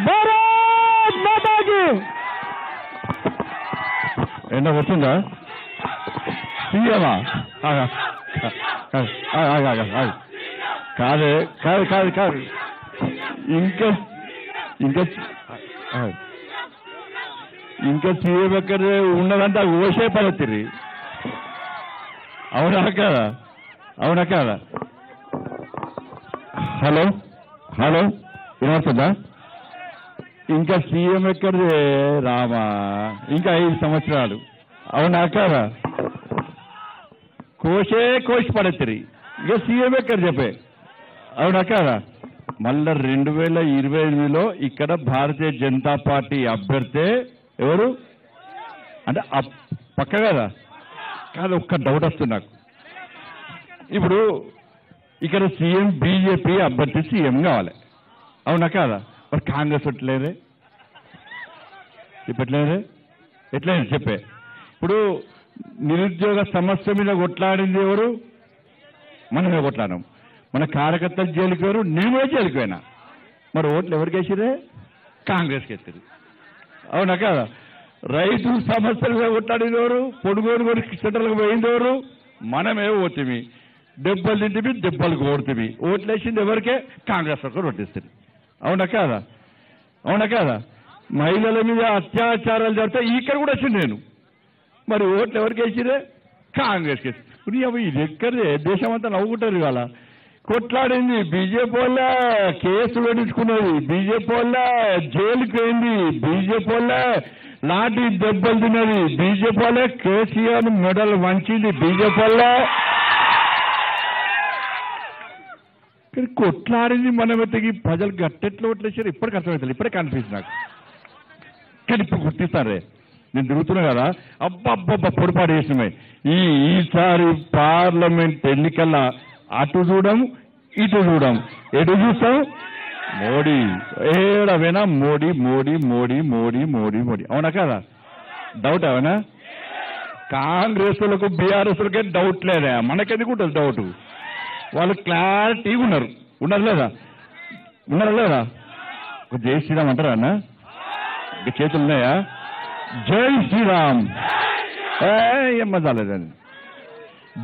భారత్ మాతాకి ఎండ వస్తుందా సీఎమా కాదే కాదు కాదు కాదు ఇంకా ఇంకా ఇంకా సీఎం ఎక్కడ ఉన్నదంటే ఓసే పడతిరి అవునా కాదా అవునా కాదా హలో హలో వినవస్తుందా ఇంకా సీఎం ఎక్కడిదే రామా ఇంకా 5 సంవత్సరాలు అవునా కాదా కోసి పడతిరి ఇక సీఎం ఎక్కడ చెప్పే అవునా కాదా మళ్ళా 2025లో ఇక్కడ భారతీయ జనతా పార్టీ అభ్యర్థి ఎవరు అంటే పక్క కదా కాదు ఒక్క డౌట్ వస్తుంది నాకు ఇప్పుడు ఇక్కడ సీఎం బీజేపీ అభ్యర్థి సీఎం కావాలి అవునా కాదా మరి కాంగ్రెస్ ఎట్లేదే చెప్పట్లేదే ఎట్లేదు చెప్పే ఇప్పుడు నిరుద్యోగ సమస్య మీద కొట్లాడింది ఎవరు మనమే కొట్లాడాం మన కార్యకర్తలు జైలుకి పోయారు నేను జైలుకి పోయినా మరి ఓట్లు ఎవరికి వేసిరే కాంగ్రెస్కి ఎత్తారు అవునా కాదా రైతు సమస్యలు మీద కొట్లాడినవారు పొడుగోడు సెంటర్లకు పోయిందెవరు మనమే ఓటిమి దెబ్బలు తింటివి దెబ్బలు కోడుతుంది ఓట్లు వేసింది ఎవరికే కాంగ్రెస్ ఒక ఓటేస్తుంది అవునా కాదా అవునా కాదా మహిళల మీద అత్యాచారాలు జరిగితే ఇక్కడ కూడా వచ్చింది నేను మరి ఓట్లు ఎవరికి వేసిరే కాంగ్రెస్కి వేసి ఇది ఎక్కడే దేశం అంతా నవ్వుకుంటారు ఇవాళ కొట్లాడింది బీజేపీ వాళ్ళ కేసులు పెట్టించుకున్నది బీజేపీ వాళ్ళ జైలుకి పోయింది బీజేపీ వాళ్ళ లాఠీ దెబ్బలు తిన్నది బీజేపీ వాళ్ళ కేసీఆర్ మెడల్ వంచింది బీజేపీ వాళ్ళ కొట్లాడింది మనం ఎత్తకి ప్రజలు గట్టెట్లో ఓట్లేసారు ఇప్పటికి అర్థమవుతుంది ఇప్పుడే కన్ఫ్యూజ్ నాకు కానీ ఇప్పుడు గుర్తిస్తారే నేను తిరుగుతున్నా కదా అబ్బబ్బబ్బ పొడిపాటు చేసినాయి ఈసారి పార్లమెంట్ ఎన్నికల్లో అటు చూడం ఇటు చూడం ఎటు చూస్తాం మోడీ ఏడవైనా మోడీ మోడీ మోడీ మోడీ మోడీ మోడీ అవునా కదా డౌట్ అవనా కాంగ్రెస్లకు బీఆర్ఎస్లకే డౌట్ లేదా మనకెందుకు ఉంటుంది డౌట్ వాళ్ళు క్లారిటీగా ఉన్నారు లేదా ఉన్నారా లేదా జై శ్రీరామ్ అంటారా అన్న ఇక చేతులు ఉన్నాయా జై శ్రీరామ్ ఏం మజాలేదండి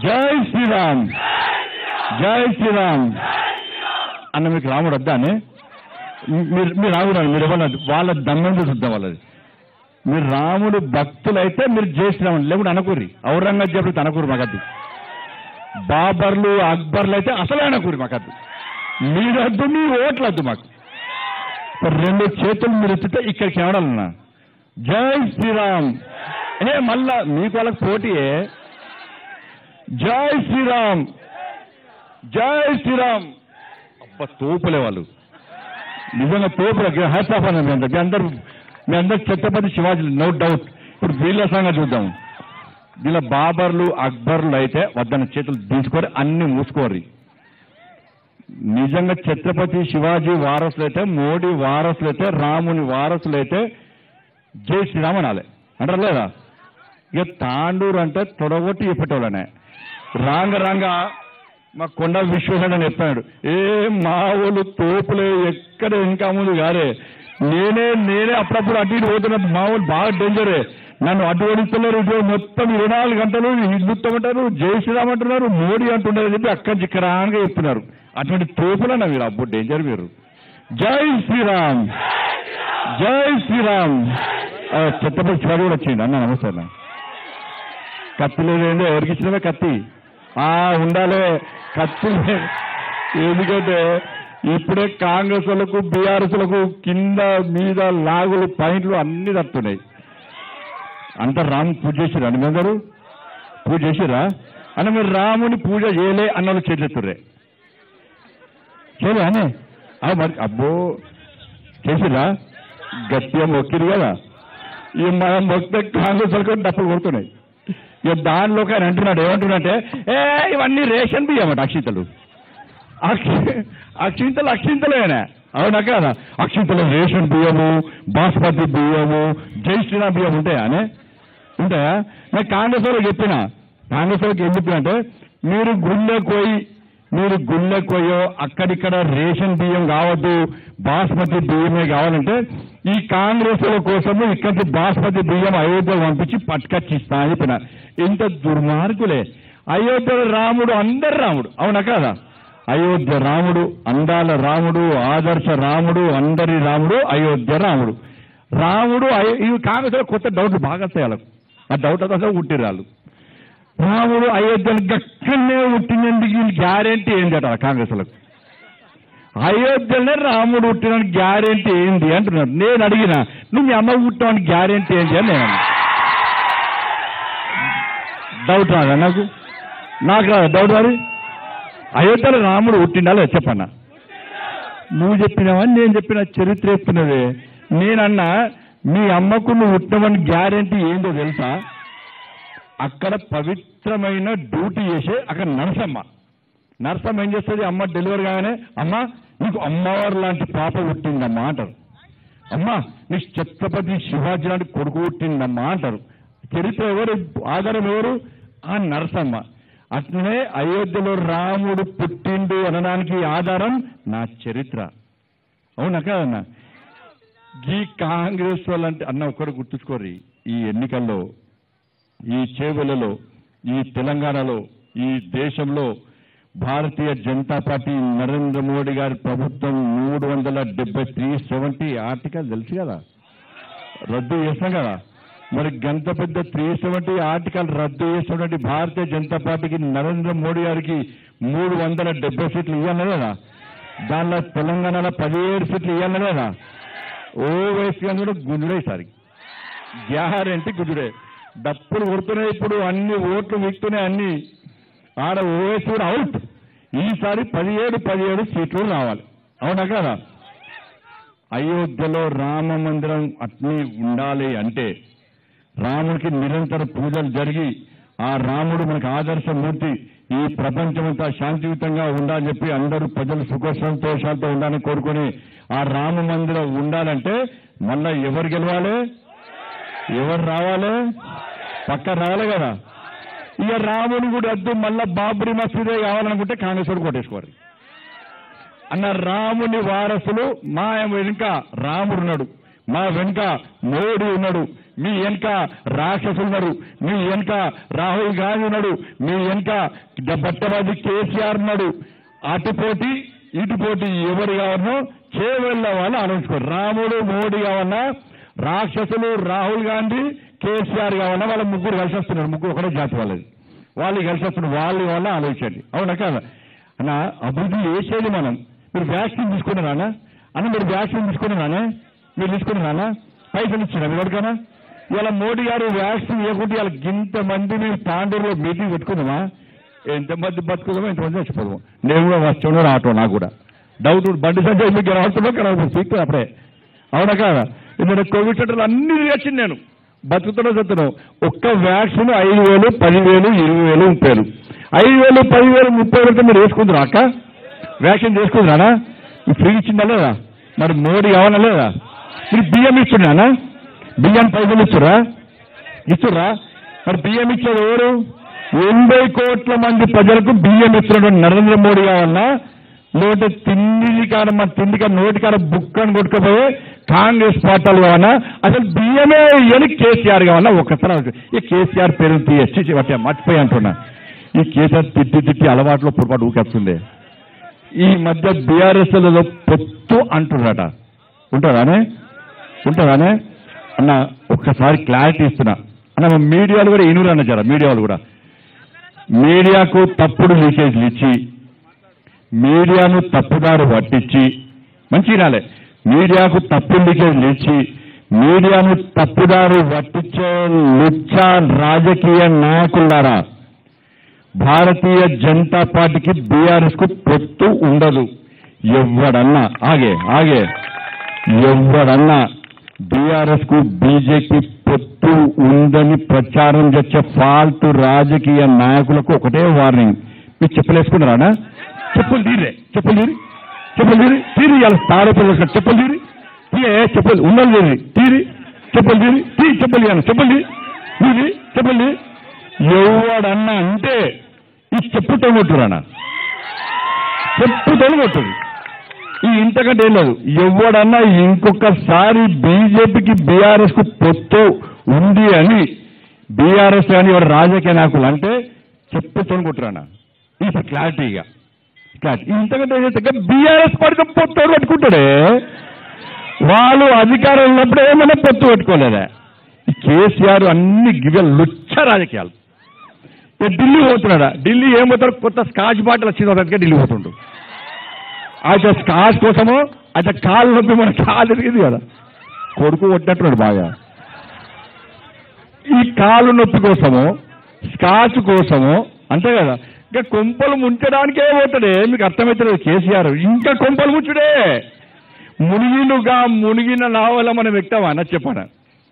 జై శ్రీరామ్ జై శ్రీరామ్ అన్న మీకు రాముడు వద్దా అని మీరు రాముడు మీరు ఇవ్వలేదు వాళ్ళ దమ్మెంతో చూద్దాం వాళ్ళది మీరు రాముడు భక్తులైతే మీరు జై శ్రీరామ్ లేకుండా అనకూరి ఔరంగజేబులు అనకూరు మాకద్దు బాబర్లు అక్బర్లు అయితే అసలే అనకూరి మాకద్దు మీరద్దు మీ ఓట్లద్దు మాకు 2 చేతులు మీరు ఎత్తితే ఇక్కడికి ఎవడాలన్నా జై శ్రీరామ్ మళ్ళా మీకు వాళ్ళకి పోటీయే జై శ్రీరామ్ జై శ్రీరామ్ అబ్బా తోపులే వాళ్ళు నిజంగా తోపులే హ్యాట్స్ ఆఫ్ అన్న మీ అందరు ఛత్రపతి శివాజీ నో డౌట్ ఇప్పుడు వీళ్ళ సంగతి చూద్దాం వీళ్ళ బాబర్లు అక్బర్లు అయితే వద్దన్న చేతులు దించుకొని అన్ని మూసుకోరు నిజంగా ఛత్రపతి శివాజీ వారసులైతే మోడీ వారసులైతే రాముని వారసులైతే జై శ్రీరామ్ అనాలి అంటారు లేదా ఇక తాండూరు అంటే తొడగొట్టి చెప్పేటోళ్ళనే రాంగ మా కొండ విశ్వేశ్వర చెప్పాడు మా వాళ్ళు తోపులే ఎక్కడ ఇంకా ముందు కాదే నేనే అప్పుడప్పుడు అటు ఇటు పోతున్నా మా వాళ్ళు బాగా డేంజరే నన్ను అడ్డు ఓడిస్తున్నారు మొత్తం 24 గంటలు హిందుత్వమంటారు జై శ్రీరామ్ అంటున్నారు మోడీ అంటున్నారు చెప్పి అక్కడ చిక్కరాగా చెప్తున్నారు అటువంటి తోపులన్నా మీరు అప్పుడు డేంజర్ మీరు జై శ్రీరామ్ జై శ్రీరామ్ ఛత్రపతి శివాజీ కూడా వచ్చింది అన్న నమస్తే అన్న కత్తి లేదండి ఎవరికి ఇచ్చినవే కత్తి ఉండాలి కత్తి ఎందుకంటే ఇప్పుడే కాంగ్రెస్ వాళ్ళకు బీఆర్ఎస్లకు కింద మీద లాగులు పాయింట్లు అన్ని తప్పుతున్నాయి అంతా రాము పూజ చేసిరా అండి అందరూ పూజ చేసిరా అన్న మీరు రాముని పూజ చేయలే అన్న చేతులెత్తుర్రే చేయలే అనే మరి అబ్బో చేసిరా గట్టిగా మొక్కిరు కదా ఈ మనం మొక్కితే కాంగ్రెస్ వాళ్ళకి డప్పులు కొడుతున్నాయి ఇక దానిలోకి ఆయన అంటున్నాడు ఏమంటున్నాడంటే ఇవన్నీ రేషన్ బియ్యం అట అక్షింతలు అక్షింతలేనా అవునా కదా అక్షింతలు రేషన్ బియ్యము బాస్మతి బియ్యము జై శ్రీరామ్ బియ్యం ఉంటాయా ఉంటాయా నేను కాంగ్రెస్ వాళ్ళకి చెప్పిన కాంగ్రెస్ వాళ్ళకి ఏం చెప్పిన అంటే మీరు గుళ్ళకి పోయి మీరు గుళ్ళకు పోయో అక్కడిక్కడ రేషన్ బియ్యం కావద్దు, బాస్మతి బియ్యమే కావాలంటే ఈ కాంగ్రెస్ల కోసము ఇక్కడి బాస్మతి బియ్యం అయోధ్య పంపించి పట్టుకొచ్చిస్తా అని చెప్పిన. ఇంత దుర్మార్గులే. అయోధ్యలో రాముడు అందరు రాముడు, అవునా కాదా? అయోధ్య రాముడు, అందాల రాముడు, ఆదర్శ రాముడు, అందరి రాముడు, అయోధ్య రాముడు. రాముడు ఈ కాంగ్రెస్ కొత్త డౌట్లు బాగా వస్తాయి వాళ్ళకు. ఆ డౌట్ అసలు పుట్టిరాళ్ళు. రాముడు అయోధ్యను గక్కనే పుట్టినందుకు గ్యారెంటీ ఏంటట కాంగ్రెస్లకు? అయోధ్యలోనే రాముడు పుట్టినానికి గ్యారెంటీ ఏంటి అంటున్నాడు. నేను అడిగిన, నువ్వు మీ అమ్మ పుట్టినానికి గ్యారెంటీ ఏంటి అని నేను డౌట్ రాదా నాకు రాదా డౌట్? మరి అయోధ్యలో రాముడు పుట్టిండాలో చెప్పన్నా? నువ్వు చెప్పినావని నేను చెప్పిన, చరిత్ర చెప్తున్నదే. నేనన్నా మీ అమ్మకు నువ్వు పుట్టినవని గ్యారెంటీ ఏంటో తెలుసా? అక్కడ పవిత్రమైన డ్యూటీ చేసే అక్కడ నరసమ్మ ఏం చేస్తుంది? అమ్మ డెలివరీ కాగానే, అమ్మ నీకు అమ్మవారు లాంటి పాప పుట్టిందమ్మా అంటారు. అమ్మ నీకు ఛత్రపతి శివాజీ లాంటి కొడుకు పుట్టిందమ్మా అంటారు. చరిత్ర ఎవరు ఆధారం? ఎవరు? ఆ నరసమ్మ. అట్లనే అయోధ్యలో రాముడు పుట్టిండు అనడానికి ఆధారం నా చరిత్ర, అవునా కాదన్నా? ఈ కాంగ్రెస్ వాళ్ళంటే అన్న ఒక్కరు గుర్తుంచుకోర్రి, ఈ ఎన్నికల్లో, ఈ చేవెళ్లలో, ఈ తెలంగాణలో, ఈ దేశంలో భారతీయ జనతా పార్టీ నరేంద్ర మోడీ గారి ప్రభుత్వం 373 ఆర్టికల్ తెలుసు కదా, రద్దు చేస్తాం కదా. మరి గంత పెద్ద 370 ఆర్టికల్ రద్దు చేసినటువంటి భారతీయ జనతా పార్టీకి నరేంద్ర మోడీ గారికి 370 సీట్లు ఇవ్వాలి లేదా? దానిలో తెలంగాణలో 17 సీట్లు ఇవ్వాలి లేదా? ఓవైసీ కూడా గుంజుడే, ఈసారి గ్యారెంటీ గుంజుడే. డప్పులు కొడుతున్నాయి, ఇప్పుడు అన్ని ఓట్లు వీక్తున్నాయి, అన్ని ఆడ ఓవైసీ కూడా అవుట్. ఈసారి 17 సీట్లు రావాలి, అవునా కదా? అయోధ్యలో రామ మందిరం అట్నే ఉండాలి అంటే రాముడికి నిరంతర పూజలు జరిగి ఆ రాముడు మనకు ఆదర్శమూర్తి, ఈ ప్రపంచమంతా శాంతియుతంగా ఉండాలని చెప్పి అందరూ ప్రజలు సుఖ సంతోషాలతో ఉండాలని కోరుకుని ఆ రామ మందిరం ఉండాలంటే మళ్ళా ఎవరు గెలవాలి? ఎవరు రావాలి? పక్క రావాలి కదా. ఇక రాముని కూడా వద్దు, మళ్ళా బాబ్రీ మసీదే కావాలనుకుంటే కాంగ్రెస్ వాడు కొట్టేసుకోవాలి అన్న. రాముని వారసులు మా వెనుక రాముడు ఉన్నాడు, మా వెనుక మోడీ ఉన్నాడు, మీ వెనుక రాక్షసులు ఉన్నారు, మీ వెనుక రాహుల్ గాంధీ ఉన్నాడు, మీ వెనుక బట్టబాజీ కేసీఆర్ ఉన్నాడు. అటుపోటీ ఇటుపోటీ ఎవరు కావాలనో చేవెళ్ళ వాళ్ళు ఆలోచించుకోరు. రాముడు మోడీ కావాలన్నా, రాక్షసులు రాహుల్ గాంధీ కేసీఆర్ కావాలన్నా, వాళ్ళ ముగ్గురు కలిసి వస్తున్నారు. ముగ్గురు ఒకటే జాతి వాళ్ళది, వాళ్ళు కలిసి వస్తున్నారు. వాళ్ళ ఆలోచించండి, అవునా కదా అన్న? అభివృద్ధి చేసేది మనం. మీరు వ్యాక్సిన్ తీసుకున్నారా అన్న? మీరు వ్యాక్సిన్ తీసుకున్నారానే? మీరు తీసుకున్నారా? పైసలు ఇచ్చినా మీరు ఎవరికైనా? ఇలా మోడీ గారు వ్యాక్సిన్ ఇవ్వకుంటే ఇలా ఇంతమంది మేము తాండూరులో మీటింగ్ పెట్టుకుందామా? ఎంతమంది బతుకుదామో ఎంతమంది చచ్చిపోదాము. నేను కూడా వచ్చాను రావటం, నాకు కూడా డౌట్. బండి సంజయ్ మీకు రావస్తుందో కనబడుతుంది సీక్రెట్ అప్పుడే, అవునా కాదా? ఎందుకంటే కోవిడ్ సెంటర్లు అన్ని వచ్చింది, నేను బతుకుతున్నా చెప్తున్నాను. ఒక్క వ్యాక్సిన్ 5,000, 10,000, 20,000, 30,000. 5,000, 10,000, 30,000 మీరు వేసుకుంటారా అక్క? వ్యాక్సిన్ చేసుకుంటారా? ఫ్రీ ఇచ్చిందా లేదా? మరి మోడీ కావాలా లేదా? మీరు బియ్యం ఇస్తున్నానా? బియ్యం పైసలు ఇస్తురా? మరి బియ్యం ఇచ్చేది ఎవరు? 80 కోట్ల మంది ప్రజలకు బియ్యం ఇస్తున్నటువంటి నరేంద్ర మోడీ కావాలన్నా, లేకపోతే తిండికాడ నోటికాడ బుక్కని కొట్టుకుపోయే కాంగ్రెస్ పార్టీలు కావాలన్నా, అసలు బియ్యమే ఇయ్యని కేసీఆర్ కావాలన్నా? ఒక్కసారి ఈ కేసీఆర్ పేరు తీసి మర్చిపోయి అంటున్నా. ఈ కేసీఆర్ తిట్టి అలవాట్లో పొరపాటు ఊకేస్తుంది. ఈ మధ్య బీఆర్ఎస్లలో పొత్తు అంటున్నారట, ఉంటుందానే అన్న? ఒక్కసారి క్లారిటీ ఇస్తున్నా అన్న. మీడియాలు కూడా ఇనురు అన్నచారా? మీడియాకు తప్పుడు లీకేజ్లు ఇచ్చి, మీడియాను తప్పుదారు పట్టించి, మంచిగానే మీడియాకు తప్పుడు లీకేజ్లు ఇచ్చి, మీడియాను తప్పుదారు పట్టించే లుచ్చా రాజకీయ నాయకులారా, భారతీయ జనతా పార్టీకి బీఆర్ఎస్ కు పొత్తు ఉండదు. ఎవడన్నా ఎవడన్నా బీఆర్ఎస్ కు బీజేపీ పొత్తు ఉందని ప్రచారం చేసే ఫాల్తు రాజకీయ నాయకులకు ఒకటే వార్నింగ్. మీరు చెప్పులేసుకున్నారా? చెప్పులు తీరి ఇలా తారపిల్ల చెప్పులు తీరి చెప్పులు ఉన్నది తీరి చెప్పులు ఎవడన్నా అంటే ఈ చెప్పుతో కొట్టురానా? చెప్పుతోని కొట్టుంది. ఈ ఇంతకంటే ఏం లేదు. ఎవడన్నా ఇంకొకసారి బీజేపీకి బీఆర్ఎస్ కు పొత్తు ఉంది అని బీఆర్ఎస్ కానీ ఎవరు రాజకీయ నాయకులు అంటే చెప్పుతోని కొట్టురానా. ఇది క్లారిటీగా క్లారిటీ. ఇంతకంటే ఏం చేస్తే బీఆర్ఎస్ పార్టీతో పొత్తు పెట్టుకుంటాడే. వాళ్ళు అధికారం ఉన్నప్పుడు ఏమైనా పొత్తు పెట్టుకోలేదా. ఈ కేసీఆర్ అన్ని లుచ్చ రాజకీయాలు. ఢిల్లీ పోతున్నాడా, ఢిల్లీ ఏం పోతాడు, కొత్త స్కాచ్ బాటిల్ వచ్చింది ఢిల్లీ పోతుండు. అయితే స్కాచ్ కోసము అయితే కాలు నొప్పి మన కాలు ఎరిగింది కదా, కొడుకు కొట్టినట్టున్నాడు బాగా. ఈ కాలు నొప్పి కోసము స్కాచ్ కోసము అంతే కదా, ఇంకా కొంపలు ముంచడానికే పోతాడే. మీకు అర్థమవుతుంది కేసీఆర్ ఇంకా కొంపలు ముంచుడే. మునిగిన నావల మనం ఎక్కుతామా అన్న చెప్పానా,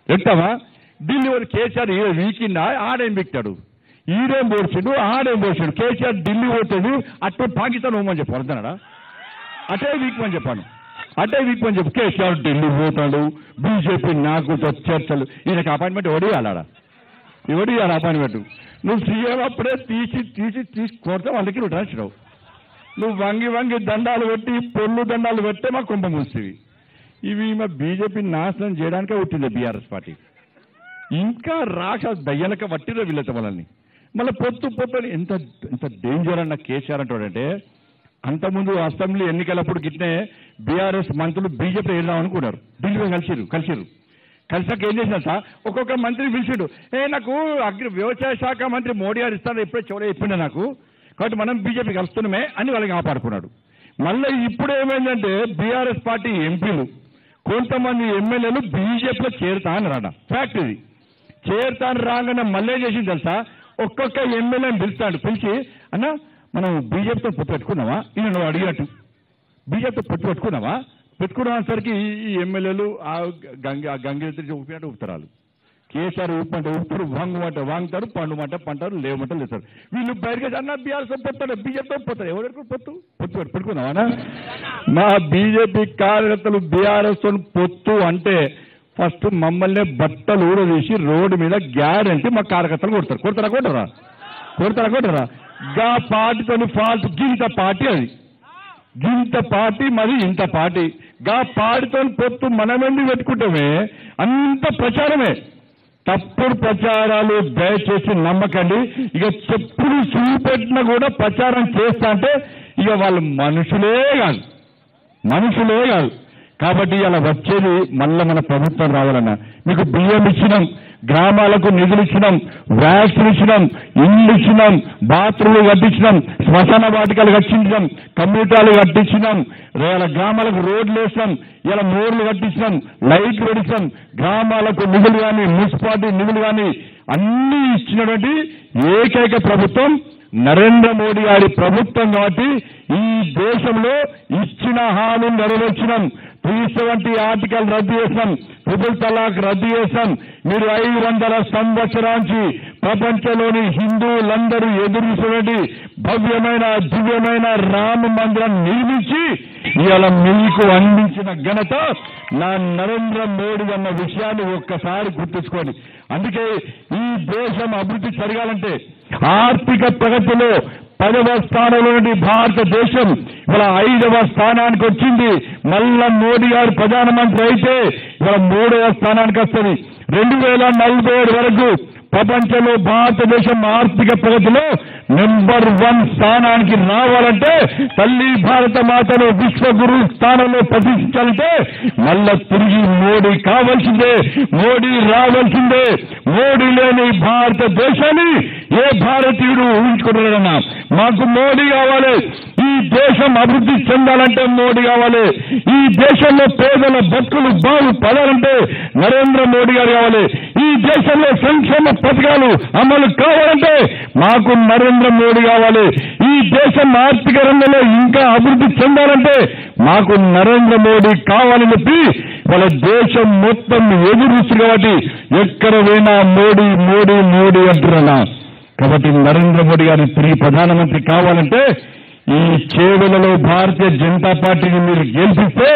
ఎక్కుతామా? ఢిల్లీ వాడు కేసీఆర్ వీకిందా, ఆడేం బిక్తాడు, ఈడేం పోర్చాడు, ఆడేం పోర్చాడు. కేసీఆర్ ఢిల్లీ పోతాడు, అటు పాకిస్తాన్ పోమని చెప్పు అర్థనాడా, అటే వీక్మని చెప్పాను, అటే వీక్మని చెప్పు. కేసీఆర్ ఢిల్లీ పోతాడు, బీజేపీ నాకు చర్చలు, ఈయనకి అపాయింట్మెంట్ ఎవడు ఇవ్వాలా, ఎవడు ఇవ్వాలి అపాయింట్మెంట్? నువ్వు సీఎం అప్పుడే తీసి కొడితే వాళ్ళకి నువ్వు రాసినావు. నువ్వు వంగి దండాలు పెట్టి పొల్లు దండాలు పెట్టే మా కుంభ మూసేవి. ఇవి మా బీజేపీ నాశనం చేయడానికే పుట్టింది బీఆర్ఎస్ పార్టీ. ఇంకా రాక్ష దయ్యనక వట్టిలో వీళ్ళతో వాళ్ళని మళ్ళీ పొత్తు ఎంత ఎంత డేంజర్ అన్న కేసీఆర్ అంటాడంటే, అంతకుముందు అసెంబ్లీ ఎన్నికలప్పుడు గిట్నే బీఆర్ఎస్ మంత్రులు బీజేపీ వెళ్దాం అనుకున్నారు. ఢిల్లీలో కలిసాక ఏం చేసినంత ఒక్కొక్క మంత్రి పిలిచిండు, నాకు వ్యవసాయ శాఖ మంత్రి మోడీ గారు ఇస్తాను ఎప్పుడే చెవులో చెప్పిండే నాకు, కాబట్టి మనం బీజేపీ కలుస్తున్నామే అని వాళ్ళకి కాపాడుకున్నాడు. మళ్ళీ ఇప్పుడు ఏమైందంటే బీఆర్ఎస్ పార్టీ ఎంపీలు కొంతమంది ఎమ్మెల్యేలు బీజేపీలో చేరుతాను రాడా, ఫ్యాక్ట్ ఇది. చేరుతాను రాగానే మళ్ళీ చేసింది తెలుసా, ఒక్కొక్క ఎమ్మెల్యేని పిలిచి అన్న మనం బీజేపీతో పొత్తు పెట్టుకున్నావా, ఈయన నువ్వు అడిగినట్టు బీజేపీతో పొత్తు పెట్టుకునేసరికి ఈ ఎమ్మెల్యేలు ఆ గంగిరెద్దు ఊపినట్టు ఊపుతారు. కేసీఆర్ ఊపంటే ఊపుతారు, వాంగుతారు, పంటారు, లేవమంటారు లేస్తారు. వీళ్ళు బయటకు అన్న బీఆర్ఎస్ పోతాడు, బీజేపీతో పోతాడు. ఎవరికి పొత్తు పెట్టుకున్నావా? మా బీజేపీ కార్యకర్తలు బీఆర్ఎస్ పొత్తు అంటే ఫస్ట్ మమ్మల్ని బట్టలు ఊడదీసి రోడ్డు మీద గ్యారంటీ మా కార్యకర్తలు కొడతారా. గా పార్టీతో ఫాల్ట్ గింత పార్టీ, అది గింత పార్టీ, మరి ఇంత పార్టీ. గా పార్టీతో పొత్తు మనమెందుకు పెట్టుకుంటామే, అంత ప్రచారమే, తప్పుడు ప్రచారాలు దయచేసి నమ్మకండి. ఇక చెప్పులు చూపెట్టినా కూడా ప్రచారం చేస్తా అంటే ఇక వాళ్ళు మనుషులే కాదు. కాబట్టి ఇలా వచ్చేది మళ్ళా మన ప్రభుత్వం రావాలన్నా. మీకు బియ్యం ఇచ్చినాం, గ్రామాలకు నిధులు ఇచ్చినాం, వ్యాక్సిన్ ఇచ్చినాం, ఇల్లు ఇచ్చినాం, బాత్రూమ్లు కట్టించినాం, శ్మశాన వాటికలు కట్టించినాం, కమ్యూనిటాలు కట్టించినాం, ఇలా గ్రామాలకు రోడ్లు వేసినాం, ఇలా మోర్లు కట్టించినాం, లైట్లు పెట్టించాం. గ్రామాలకు నిధులు కానీ మున్సిపాలిటీ నిధులు కానీ అన్ని ఇచ్చినటువంటి ఏకైక ప్రభుత్వం నరేంద్ర మోడీ గారి ప్రభుత్వం. కాబట్టి ఈ దేశంలో ఇచ్చిన హామీని నెరవేర్చినాం. 370 ఆర్టికల్ రద్దు చేశాం, ట్రిపుల్ తలాక్ రద్దు చేశాం. మీరు 500 సంవత్సరానికి ప్రపంచంలోని హిందువులందరూ ఎదురుస్తున్నటువంటి భవ్యమైన దివ్యమైన రామ మందిరం నిర్మించి ఇవాళ మీకు అందించిన ఘనత నా నరేంద్ర మోడీ అన్న విషయాన్ని ఒక్కసారి గుర్తుంచుకోండి. అందుకే ఈ దేశం అభివృద్ధి జరగాలంటే ఆర్థిక ప్రగతిలో 10వ స్థానంలో నుండి భారతదేశం ఇవాళ 5వ స్థానానికి వచ్చింది. మళ్ళా మోడీ గారు ప్రధానమంత్రి అయితే ఇవాళ 3వ స్థానానికి వస్తుంది. 2047 వరకు ప్రపంచంలో భారతదేశం ఆర్థిక ప్రగతిలో నెంబర్ 1 స్థానానికి రావాలంటే, తల్లి భారత మాతను విశ్వగురు స్థానంలో ప్రతిష్ఠించాలంటే మళ్ళా తిరిగి మోడీ కావాల్సిందే, మోడీ రావాల్సిందే. మోడీ లేని భారతదేశాన్ని ఏ భారతీయుడు ఊహించుకుంటున్నాడన్నా? మాకు మోడీ కావాలి. ఈ దేశం అభివృద్ధి చెందాలంటే మోడీ కావాలి. ఈ దేశంలో పేదల బతుకులు బాగుపడాలంటే నరేంద్ర మోడీ గారు కావాలి. ఈ దేశంలో సంక్షేమ పథకాలు అమలు కావాలంటే మాకు నరేంద్ర మోడీ కావాలి. ఈ దేశం ఆర్థిక రంగంలో ఇంకా అభివృద్ధి చెందాలంటే మాకు నరేంద్ర మోడీ కావాలని చెప్పి వాళ్ళ దేశం మొత్తం ఎదురుస్తుంది. కాబట్టి ఎక్కడ పోయినా మోడీ మోడీ మోడీ అంటున్నా. కాబట్టి నరేంద్ర మోడీ గారి తిరిగి ప్రధానమంత్రి కావాలంటే ఈ చేవెళ్లలో భారతీయ జనతా పార్టీని మీరు గెలిపిస్తే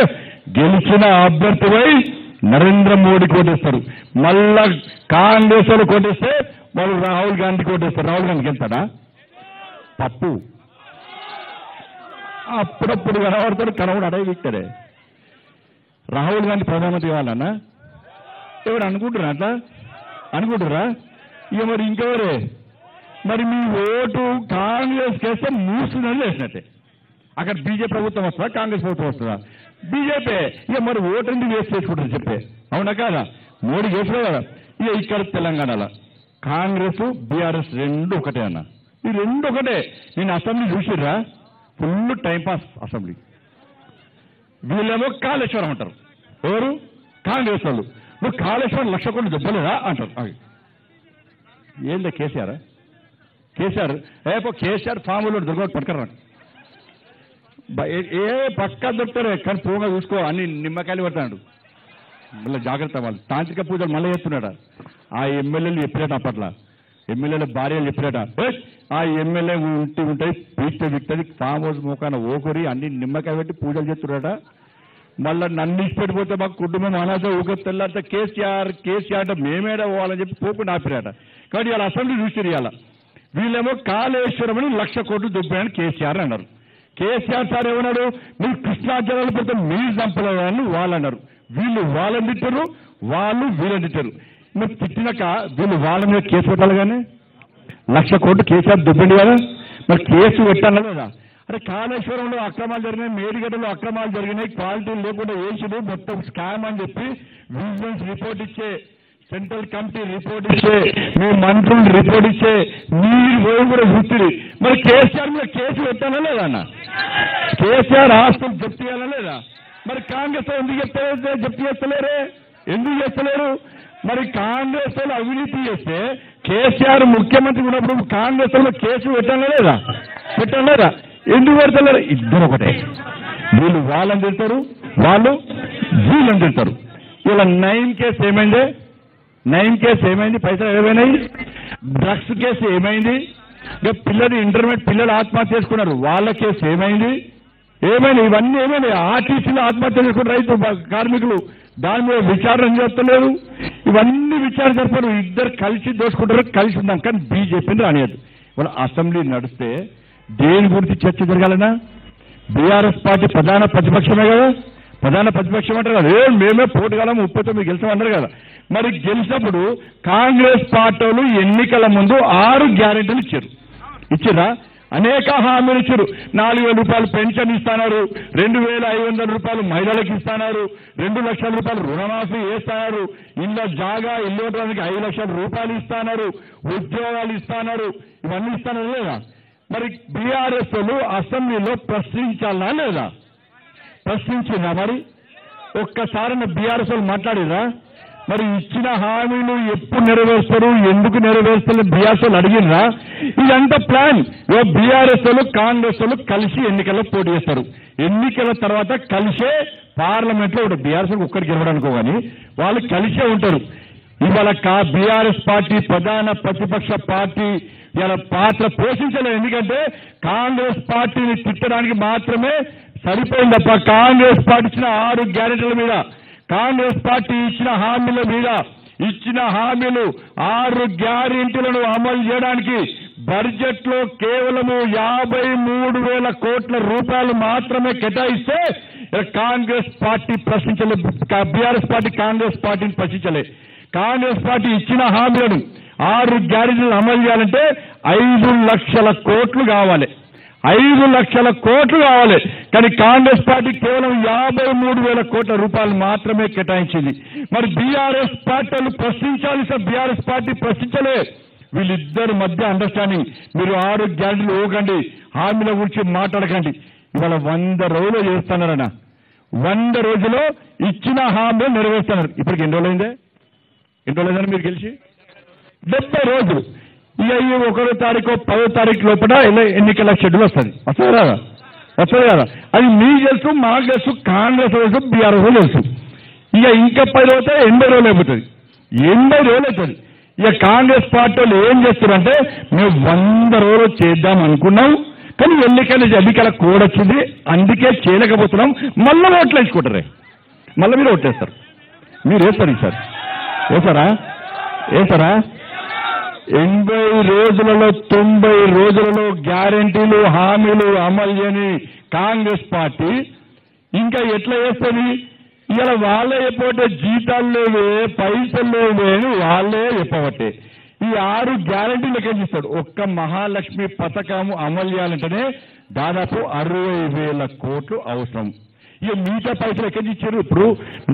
గెలిచిన అభ్యర్థిపై నరేంద్ర మోడీ కోటేస్తారు. మళ్ళా కాంగ్రెస్ వాళ్ళు కోటేస్తే వాళ్ళు రాహుల్ గాంధీ కోటేస్తారు. రాహుల్ గాంధీకి వెళ్తాడా? తప్పు. అప్పుడప్పుడు కనబడతాడు, కనబడి అడవి విక్తాడే. రాహుల్ గాంధీ ప్రధానమంత్రి కావాలన్నా ఎవరు అనుకుంటున్నా అట్లా అనుకుంటురా? ఇక మరి ఇంకెవరే? మరి మీ ఓటు కాంగ్రెస్ కేస్తే మూస్తుందని చేసినట్టే. అక్కడ బీజేపీ ప్రభుత్వం వస్తుందా, కాంగ్రెస్ ప్రభుత్వం వస్తుందా? బీజేపీ. ఇక మరి ఓటు ఎందుకు వేస్ట్ చేసుకుంటారు చెప్పే, అవునా కాదా? మోడీ చేసిన కదా. ఇక ఇక్కడ తెలంగాణలో కాంగ్రెస్ బీఆర్ఎస్ రెండు ఒకటే అన్న, ఈ రెండు ఒకటే. నేను అసెంబ్లీ చూసిర్రా, ఫుల్ టైంపాస్ అసెంబ్లీ. వీళ్ళేమో కాళేశ్వరం అంటారు. ఎవరు? కాంగ్రెస్ వాళ్ళు. నువ్వు కాళేశ్వరం 1,00,000 కోట్లు దెబ్బలేదా అంటారు. ఏందా కేసీఆర్? కేసీఆర్ కేసీఆర్ ఫామ్లో దొరకదు, పట్టుకరా. ఏ పక్కా దొరుకుతారే, కానీ పోగా చూసుకో, అన్ని నిమ్మకాయలు పెడతాడు. మళ్ళీ జాగ్రత్త, వాళ్ళు తాంత్రిక పూజలు మళ్ళీ చేస్తున్నాడు. ఆ ఎమ్మెల్యేలు చెప్పారట, అప్పట్లో ఎమ్మెల్యేల భార్యలు చెప్పారట, ఆ ఎమ్మెల్యే ఉంటాయి పీక్తే విక్తది, ఫామ్ హౌస్ మోకాన ఓకొరి అన్ని నిమ్మకాయ పెట్టి పూజలు చేస్తున్నారట. మళ్ళీ నన్ను ఇచ్చిపెట్టిపోతే మాకు కుటుంబం అనాథ ఊక తెల్లారితే కేసీఆర్ కేసీఆర్ అంటే మేమేడా పోవాలని చెప్పి పోకుండా ఆపిరాట. కాబట్టి ఇలా అసెంబ్లీ చూసిరు. ఇవాళ వీళ్ళేమో కాళేశ్వరం అని 1,00,000 కోట్లు దుబ్బాయని కేసీఆర్ అన్నారు. కేసీఆర్ సార్ ఏమన్నాడు? మీరు కృష్ణా జలాలు పెడితే మీరు చంపలేదని వాళ్ళు అన్నారు. వీళ్ళు వాళ్ళని తిట్టారు, వాళ్ళు వీళ్ళని తిట్టారు. మరి తిట్టినాక వీళ్ళు వాళ్ళ మీద కేసు పెట్టాలి. కానీ 1,00,000 కోట్లు కేసీఆర్ దుబ్బిండి కదా, మరి కేసు పెట్టాలి కదా. అరే కాళేశ్వరంలో అక్రమాలు జరిగినాయి, మేడిగడ్డలో అక్రమాలు జరిగినాయి, క్వాలిటీలు లేకుండా వేసుడు మొత్తం స్కామ్ అని చెప్పి విజిలెన్స్ రిపోర్ట్ ఇచ్చే, సెంట్రల్ కమిటీ రిపోర్ట్ ఇచ్చే, మీ మంత్రులు రిపోర్ట్ ఇచ్చే, మీరు పోయి కూడా చూస్తుంది. మరి కేసీఆర్ మీద కేసు పెట్టాలా లేదా అన్న? కేసీఆర్ ఆస్తులు జప్తు చేయాలా లేదా? మరి కాంగ్రెస్ ఎందుకు జప్తు చేస్తలేరే? ఎందుకు చేస్తలేరు? మరి కాంగ్రెస్ వాళ్ళు అవినీతి చేస్తే కేసీఆర్ ముఖ్యమంత్రి ఉన్నప్పుడు కాంగ్రెస్ వాళ్ళు కేసు పెట్టాలా లేదా? పెట్టాలా లేదా? ఎందుకు పెడతలేరు? ఇద్దరు ఒకటే. వీళ్ళు వాళ్ళని తింటారు, వాళ్ళు వీళ్ళని తింటారు. ఇలా 9 కేసు ఏమైంది? 9 కేసు ఏమైంది? పైసలు ఏమైనాయి? డ్రగ్స్ కేసు ఏమైంది? ఇక పిల్లలు ఇంటర్మీడియట్ పిల్లలు ఆత్మహత్య చేసుకున్నారు, వాళ్ళ కేసు ఏమైంది? ఏమైనా ఇవన్నీ ఏమైనా? ఆర్టీసీలో ఆత్మహత్య చేసుకున్న రైతు కార్మికులు, దాని మీద విచారణ చేస్తలేరు. ఇవన్నీ విచారణ జరపరు, ఇద్దరు కలిసి దోసుకుంటారు, కలిసి ఉన్నాం. కానీ బీజేపీని రానియదు. వాళ్ళ అసెంబ్లీ నడిస్తే దేని గురించి చర్చ జరగాలన్నా? బీఆర్ఎస్ పార్టీ ప్రధాన ప్రతిపక్షమే కదా, ప్రధాన ప్రతిపక్షం అంటారు కదా. మేమే పోటీగాలం 39 గెలిచామన్నారు కదా. మరి గెలిచినప్పుడు కాంగ్రెస్ పార్టీలు ఎన్నికల ముందు 6 గ్యారెంటీలు ఇచ్చారా? అనేక హామీలు ఇచ్చారు. 4,000 రూపాయలు పెన్షన్ ఇస్తున్నారు, 2,500 రూపాయలు మహిళలకు ఇస్తున్నారు, 2 లక్షల రూపాయలు రుణమాఫీ చేస్తున్నారు, ఇళ్ళ జాగా ఇల్లు ఇవ్వడానికి 5 లక్షల రూపాయలు ఇస్తున్నారు, ఉద్యోగాలు ఇస్తున్నారు. ఇవన్నీ ఇస్తున్నారు లేదా? మరి బీఆర్ఎస్ అసెంబ్లీలో ప్రశ్నించాలా లేదా? ప్రశ్నించిందా? మరి ఒక్కసారి బీఆర్ఎస్ మాట్లాడిరా? మరి ఇచ్చిన హామీలు ఎప్పుడు నెరవేరుస్తారు, ఎందుకు నెరవేరుస్తారు బీఆర్ఎస్ అడిగినరా? ఇదంతా ప్లాన్. బీఆర్ఎస్ కాంగ్రెస్ కలిసి ఎన్నికల్లో పోటీ చేస్తారు. ఎన్నికల తర్వాత కలిసే పార్లమెంట్ లో ఉంటారు. బీఆర్ఎస్ ఒక్కరికి గెలవడానికి కానీ వాళ్ళు కలిసే ఉంటారు. ఇవాళ బీఆర్ఎస్ పార్టీ ప్రధాన ప్రతిపక్ష పార్టీ ఇలా పాత్ర పోషించలేదు. ఎందుకంటే కాంగ్రెస్ పార్టీని తిట్టడానికి మాత్రమే సరిపోయింది తప్ప కాంగ్రెస్ పార్టీ ఇచ్చిన 6 గ్యారెంటీల మీద, కాంగ్రెస్ పార్టీ ఇచ్చిన హామీల మీద, ఇచ్చిన హామీలు 6 గ్యారెంటీలను అమలు చేయడానికి బడ్జెట్ లో కేవలము 53,000 కోట్ల రూపాయలు మాత్రమే కేటాయిస్తే కాంగ్రెస్ పార్టీ ప్రశ్నించలే. బీఆర్ఎస్ పార్టీ కాంగ్రెస్ పార్టీని ప్రశ్నించలే. కాంగ్రెస్ పార్టీ ఇచ్చిన హామీలను 6 గ్యారెంటీలను అమలు చేయాలంటే 5 లక్షల కోట్లు కావాలి, 5 లక్షల కోట్లు కావాలి. కానీ కాంగ్రెస్ పార్టీ కేవలం 53,000 కోట్ల రూపాయలు మాత్రమే కేటాయించింది. మరి బీఆర్ఎస్ పార్టీలు ప్రశ్నించాలి సార్, బీఆర్ఎస్ పార్టీ ప్రశ్నించలే. వీళ్ళిద్దరి మధ్య అండర్స్టాండింగ్. మీరు 6 గ్యారెంటీలు ఇవ్వకండి, హామీల గురించి మాట్లాడకండి. ఇవాళ 100 రోజులు చేస్తున్నారన్న, 100 రోజుల్లో ఇచ్చిన హామీలు నెరవేరుస్తున్నారు. ఇప్పటికి ఎన్ని రోజులైందే? ఎన్ని రోజులైందని మీరు గెలిచి? 70 రోజులు. ఇక 1వ తారీఖు 10వ తారీఖు లోపల ఎన్నికల షెడ్యూల్ వస్తుంది. వస్తుంది కదా? వస్తుంది కదా? అది మీకు తెలుసు, మాకు తెలుసు, కాంగ్రెస్ తెలుసు, బీఆర్ఎస్ తెలుసు. ఇక ఇంకా 10 రోజులు 80 రోజులు అయిపోతుంది. 80 రోజులు అవుతుంది. ఇక కాంగ్రెస్ పార్టీ వాళ్ళు ఏం చేస్తారంటే మేము 100 రోజులు చేద్దాం అనుకున్నాం, కానీ ఎన్నికల కోడ్ వచ్చింది, అందుకే చేయలేకపోతున్నాం. మళ్ళీ ఓట్లు వేసుకుంటారే, మళ్ళీ మీరు ఓట్లేస్తారు. మీరు వేస్తారు ఈసారి? వేస్తారా? 80 రోజులలో 90 రోజులలో గ్యారెంటీలు హామీలు అమలు చేయని కాంగ్రెస్ పార్టీ ఇంకా ఎట్లా చేస్తుంది? ఇలా వాళ్ళే చెప్పబట్టే జీతాలు లేవే, పైసలు లేవే అని వాళ్ళే చెప్పబట్టే ఈ 6 గ్యారెంటీలు ఎక్కిస్తాడు. ఒక్క మహాలక్ష్మి పథకం అమలు చేయాలంటేనే దాదాపు 60,000 కోట్లు అవసరం. ఇక మిగతా పైసలు ఎక్కడి ఇచ్చారు? ఇప్పుడు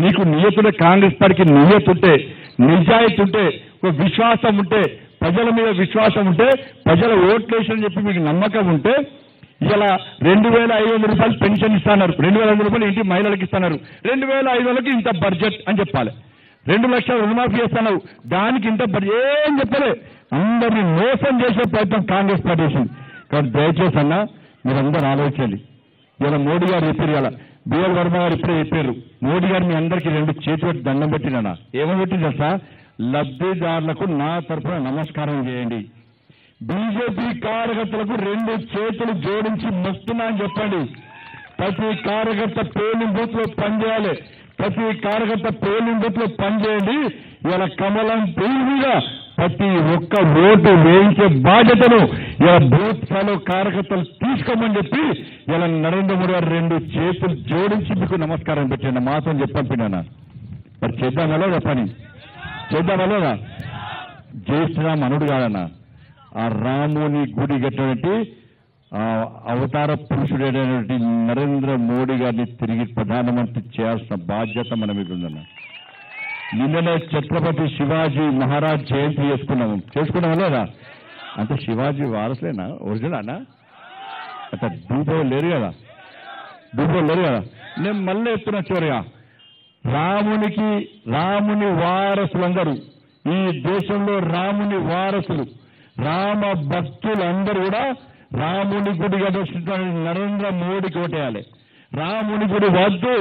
నీకు నియతుంటే, కాంగ్రెస్ పార్టీకి నియత ఉంటే, నిజాయితీ ఉంటే, ఒక విశ్వాసం ఉంటే, ప్రజల మీద విశ్వాసం ఉంటే, ప్రజల ఓట్లేసని చెప్పి మీకు నమ్మకం ఉంటే ఇలా 2,500 రూపాయలు పెన్షన్ ఇస్తున్నారు, 2,500 రూపాయలు ఇంటి మహిళలకు ఇస్తున్నారు, 2,500కి ఇంత బడ్జెట్ అని చెప్పాలి, 2 లక్షల రుణమాఫీ చేస్తున్నారు, దానికి ఇంత బడ్జెట్ ఏం చెప్పలే. అందరినీ మోసం చేసే ప్రయత్నం కాంగ్రెస్ పార్టీ చేసింది. కాబట్టి దయచేసి అన్న మీరందరూ ఆలోచించండి. ఇలా మోడీ గారు చెప్పారు, ఇలా బిఎల్ వర్మ గారు ఇప్పుడే చెప్పారు, మోడీ గారు మీ అందరికీ 2 చేతులు పెట్టి దండం పెట్టినా ఏమని పెట్టింది తెలుసా? లబ్ధిదారులకు నా తరఫున నమస్కారం చేయండి. బీజేపీ కార్యకర్తలకు 2 చేతులు జోడించి మొక్కుతున్నా అని చెప్పండి. ప్రతి కార్యకర్త పోలింగ్ బూత్ లో పనిచేయాలి, ప్రతి కార్యకర్త పోలింగ్ బూత్ లో పనిచేయండి. ఇలా కమలం పూర్తిగా ప్రతి ఒక్క ఓటు వేయించే బాధ్యతను ఇలా బూత్ స్థాయిలో కార్యకర్తలు తీసుకోమని చెప్పి ఇలా నరేంద్ర మోడీ గారు 2 చేతులు జోడించి మీకు నమస్కారం పెట్టండి. మాత్రం చెప్పంపినా మరి చేద్దామా లేదా పని? చేద్దామా లేదా? జై శ్రీరామ్ అనుడు కాదన్నా, ఆ రాముని గుడి కట్టినటువంటి అవతార పురుషుడైనటువంటి నరేంద్ర మోడీ గారిని తిరిగి ప్రధానమంత్రి చేయాల్సిన బాధ్యత మన మీద ఉందన్న. నిన్ననే ఛత్రపతి శివాజీ మహారాజ్ జయంతి చేసుకున్నామా లేదా? అంటే శివాజీ వారసులేనా? ఒరిజినల్ అన్నా? అంటే దూపం లేరు కదా, నేను మళ్ళీ ఎత్తున్నా చివరిగా రాముని వారసులందరూ, ఈ దేశంలో రాముని వారసులు, రామ భక్తులందరూ కూడా రాముని గుడి కట్టిన నరేంద్ర మోడీకి ఓటేయాలి. రాముని గుడి వద్దు,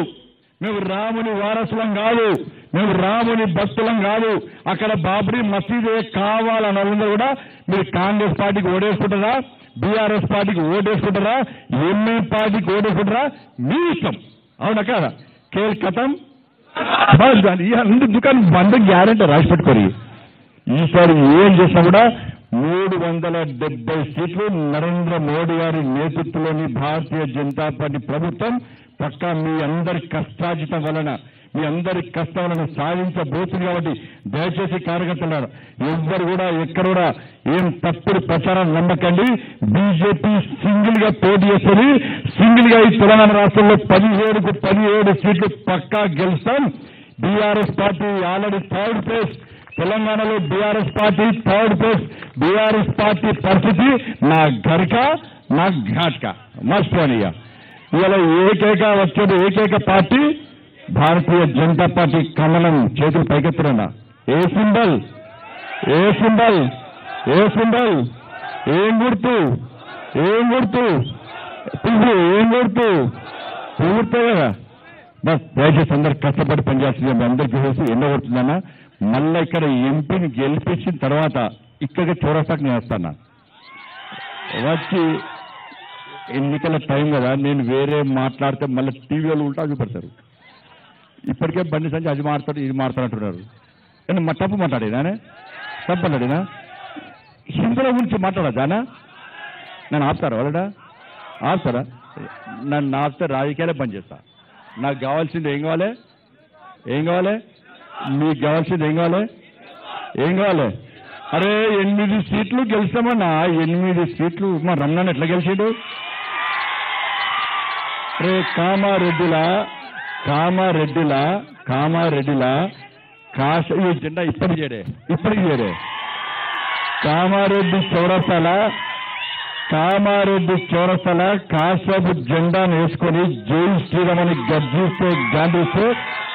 మేము రాముని వారసులం కాదు, మేము రాముని భక్తులం కాదు, అక్కడ బాబ్రీ మసీదే కావాలని వాళ్ళందరూ కూడా మీరు కాంగ్రెస్ పార్టీకి ఓటేసుకుంటారా, బీఆర్ఎస్ పార్టీకి ఓటేసుకుంటారా, ఎంఏ పార్టీకి ఓటేసుకుంటారా, మీ ఇష్టం. అవునా కాదా? కేల్ కథం దుకాణం 100 గ్యారెంటీ రాసి పెట్టుకోరు. ఈసారి ఏం చేసినా కూడా 370 సీట్లు నరేంద్ర మోడీ గారి నేతృత్వంలోని భారతీయ జనతా పార్టీ ప్రభుత్వం పక్కా మీ అందరి కష్టార్జితం వలన, మీ అందరి కష్టం వలన సాధించబోతుంది. కాబట్టి దయచేసి కార్యకర్తలు ఎవ్వరు కూడా ఎక్కడ కూడా ఏం తప్పుడు ప్రచారం నమ్మకండి. బీజేపీ సింగిల్ గా పోటీ చేస్తుంది, సింగిల్ గా ఈ తెలంగాణ రాష్ట్రంలో 17కు 17 సీట్లు పక్కా గెలుస్తాం. BRS party already 3rd place, తెలంగాణలో BRS party 3rd place. BRS party పరిస్థితి నా ఘర్క నా ఘాట్క మర్చిపోనియా. ఇవాళ ఏకైక పార్టీ భారతీయ జనతా పార్టీ. కమలం చేతులు పైకెత్తున్నా. ఏ సింబల్ ఏం గుర్తు పూర్తే కదా. బస్ దయచేసి అందరు కష్టపడి పనిచేస్తుంది. మీ అందరికీ చేసి ఎన్నో కొడుతుందన్నా. మళ్ళీ ఇక్కడ ఎంపీని గెలిపించిన తర్వాత ఇక్కడికి చౌరస్తాకు నేను వస్తాను. వచ్చి ఎన్నికల టైం కదా, నేను వేరే మాట్లాడితే మళ్ళీ టీవీలో ఉల్టా చూపెడతారు. ఇప్పటికే బండి సంచి అది మాట్లాడు ఇది మాట్లాడుతున్నారు. నేను తప్పు మాట్లాడేదానే, తప్పు మాట్లాడేనా? హిందువుల గురించి మాట్లాడదానా? నన్ను ఆపుతారా? వాళ్ళడా ఆపుతారా? నన్ను ఆపితే రాజకీయాలే బంద్ చేస్తా. నాకు కావాల్సింది ఏం కావాలి? మీకు కావాల్సింది ఏం కావాలి? అరే 8 సీట్లు గెలిచామన్నా, 8 సీట్లు. మా రమణాన్ని ఎట్లా గెలిచాడు? రే కామారెడ్డిలా ఈ జెండా ఇప్పటికి చేయడే కామారెడ్డి చౌరస్తాల కాసేపు జెండాను వేసుకొని జై శ్రీరామని గాంధిస్తే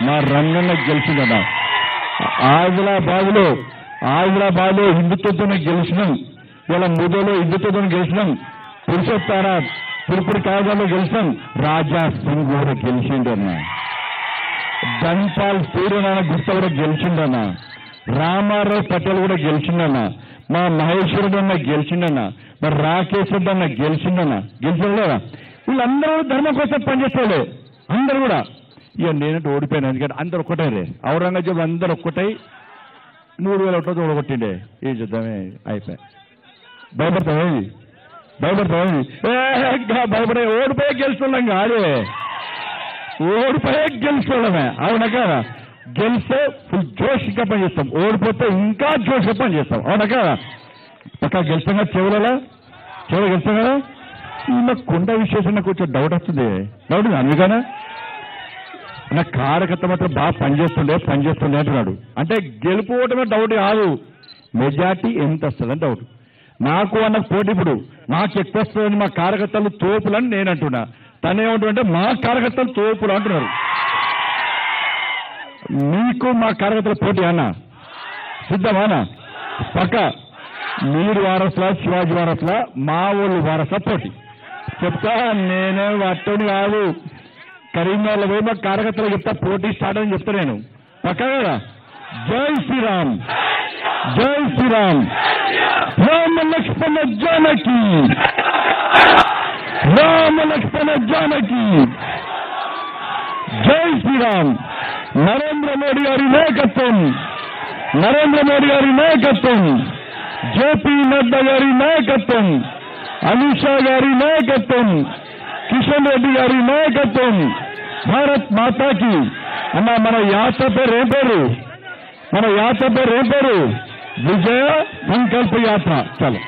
మా రంగన్న గెలిచిందన్న. ఆదిలాబాద్ లో హిందుత్వంతోనే గెలిచినాం. ఇలా ముదలో హిందుత్వంతో గెలిచినాం. పురుషోత్తాన తిరుపతి కాయదాలో గెలిచాం. రాజా సింగ్ కూడా గెలిచిండన్న. ధన్పాల్ సూర్యనారాయణ గుప్తా కూడా గెలిచిండన్న. రామారావు పటేల్ కూడా గెలిచిండన్న. మా మహేశ్వరుడు అన్న గెలిచిండన్న. మరి రాకేష్ రెడ్డి అన్న గెలిచిండన్నా లేదా? వీళ్ళందరూ ధర్మం కోసం పనిచేస్తాలే అందరూ కూడా. ఇక నేనంటే ఓడిపోయాను, ఎందుకంటే అందరు ఒక్కటే రే. ఔరంగజేబు అందరూ ఒక్కటై 3000 ఓట్లతో ఓడగొట్టిండే ఏం చేద్దామే అయిపోయి భయపడతామేది భయపడే ఓడిపోయే గెలుస్తున్నాం కాదే ఓడిపోయే గెలుస్తున్నామే అవునా కదా గెలిస్తే ఫుల్ జోష్గా పనిచేస్తాం ఓడిపోతే ఇంకా జోష్గా పనిచేస్తాం అవునా కదా పక్క గెలుస్తాం కదా చెవులలో గెలుస్తాం కదా ఇలా కొండ విశేషం నాకు కొంచెం డౌట్ వస్తుంది డౌట్ అందుకనా నా కార్యకర్త మాత్రం బాగా పనిచేస్తుండే అంటున్నాడు అంటే గెలుపుకోవటమే డౌట్ కాదు మెజార్టీ ఎంత వస్తుందని డౌట్ నాకు అన్న పోటీ ఇప్పుడు నాకు ఎక్కువ వస్తుందని మా కార్యకర్తలు తోపులని నేను అంటున్నా తనేమంటుంటే మా కార్యకర్తలు తోపులు అంటున్నారు మీకు మా కార్యకర్తల పోటీ అన్న సిద్ధమానా పక్క మీరు వారసులా శివాజీ వారసులా మా ఊళ్ళు వారసుల పోటీ చెప్తా నేనే అట్టని కాదు కరీంనగర్లో పోయి మా కార్యకర్తలు చెప్తా పోటీ స్టార్ట్ అని చెప్తా నేను పక్క కదా జై శ్రీరామ్ రామ లక్ష్మణ జానకి జై శ్రీరామ్ నరేంద్ర మోడీ గారి నాయకత్వం జేపీ నడ్డా గారి నాయకత్వం అమిత్ షా గారి నాయకత్వం కిషన్ రెడ్డి గారి నాయకత్వం భారత్ మాతాకి అన్న మన యాత్ర పేరు ఏం పేరు విజయ సంకల్ప యాత్ర చలో